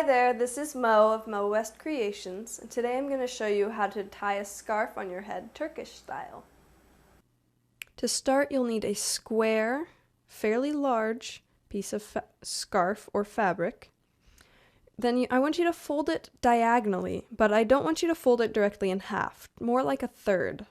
Hi there, this is Mo of Mo West Creations, and today I'm going to show you how to tie a scarf on your head Turkish style. To start, you'll need a square, fairly large piece of scarf or fabric. Then I want you to fold it diagonally, but I don't want you to fold it directly in half, more like a third.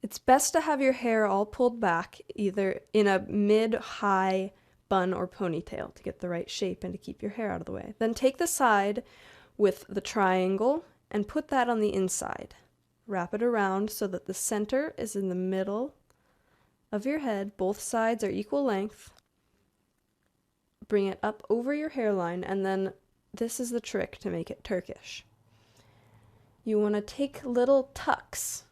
It's best to have your hair all pulled back, either in a mid-high bun or ponytail to get the right shape and to keep your hair out of the way. Then take the side with the triangle and put that on the inside. Wrap it around so that the center is in the middle of your head. Both sides are equal length. Bring it up over your hairline, and then this is the trick to make it Turkish. You want to take little tucks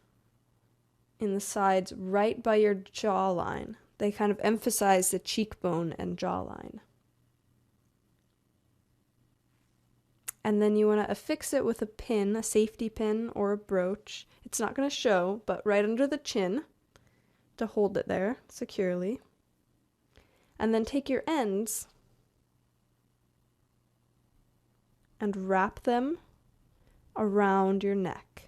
in the sides right by your jawline. They kind of emphasize the cheekbone and jawline. And then you want to affix it with a pin, a safety pin or a brooch. It's not going to show, but right under the chin to hold it there securely. And then take your ends and wrap them around your neck.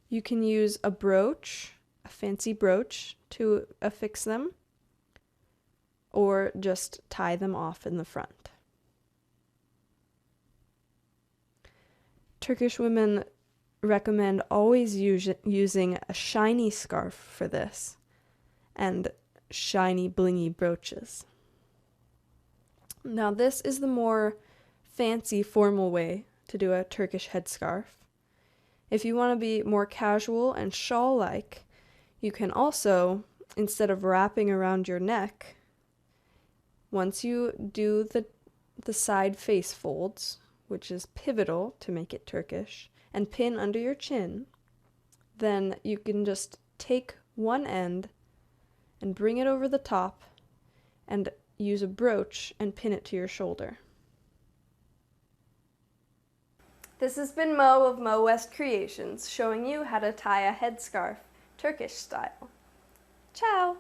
You can use a brooch, a fancy brooch, to affix them, or just tie them off in the front. Turkish women recommend always using a shiny scarf for this, and shiny blingy brooches. Now this is the more fancy formal way to do a Turkish headscarf. If you want to be more casual and shawl-like, you can also, instead of wrapping around your neck, once you do the side face folds, which is pivotal to make it Turkish, and pin under your chin, then you can just take one end and bring it over the top and use a brooch and pin it to your shoulder. This has been Mo of Mo West Creations, showing you how to tie a headscarf Turkish style. Ciao!